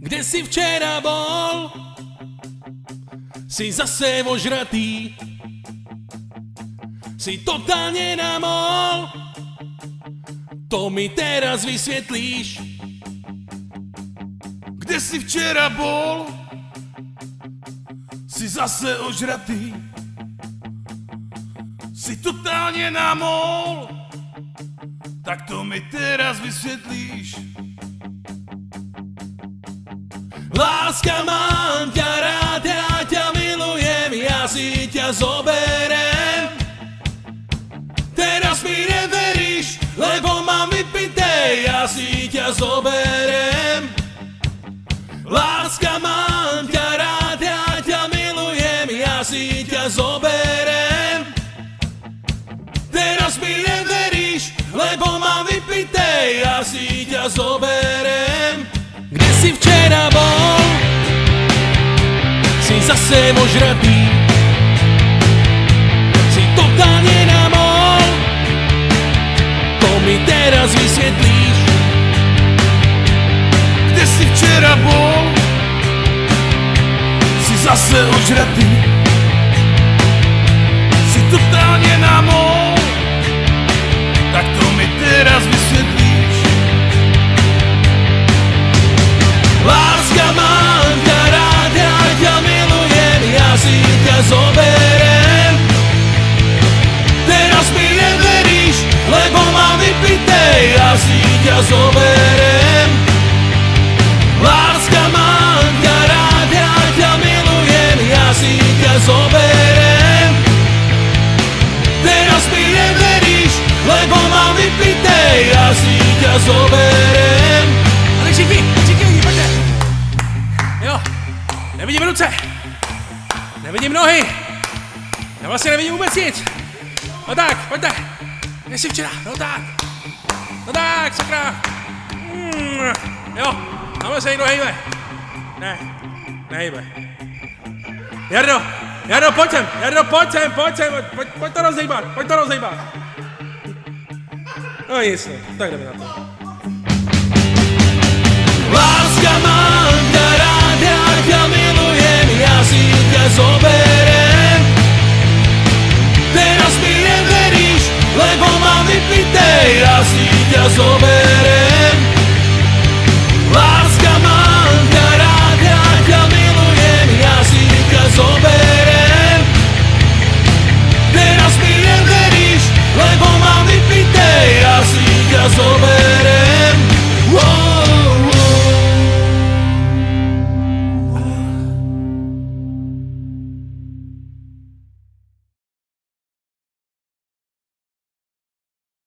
Kde si včera bol? Si zase ožratý. Si totálne namol. To mi teraz vysvetlíš. Kde si včera bol? Si zase ožratý. Si totálne namol. Tak to mi teraz vysvetlíš. Láska, mám ťa rád, ja ťa milujem, ja si ťa zoberiem. Teraz mi neveríš, lebo mám vypité, ja si ťa zoberiem. Láska, mám ťa rád, ja ťa milujem, ja si ťa zoberiem. Teraz mi neveríš, lebo mám vypité, ja si ťa zoberiem. Kde si včera bol? Si zase ožratý. Si totálne namol. To mi teraz vysvetlíš. Kde si včera bol? Si zase ožratý. Si totálne namol. Tak to mi teraz vysvetlíš. Láska, mám ťa rád, ja ťa milujem, ja si ťa zoberiem. Teraz mi neveríš, lebo mám vypité, ja si ťa zoberiem. Láska, mám ťa rád, ja ťa milujem, ja si ťa zoberiem. Teraz mi neveríš, lebo mám vypité, ja si ťa zoberiem. Ale všichni, poďte. Jo, nevidím ruce, nevidím nohy, já vlastně nevidím vůbec nic. No tak, pojďte, kde jsi včera, no tak, sakra. Jo, tamhle se někdo hejbe. Ne, nehejbe. Jardo, pojď sem, pojď to rozhejbat. No nic, tak jdeme na to. Láska, mám ťa rád, ja ťa milujem, ja si ťa zoberiem. Teraz mi neveríš, lebo mám vypité, ja si ťa zoberiem. Láska, mám ťa rád, ja ťa milujem, ja si ťa zoberiem. Teraz mi neveríš, lebo mám vypité, ja si ťa zoberiem.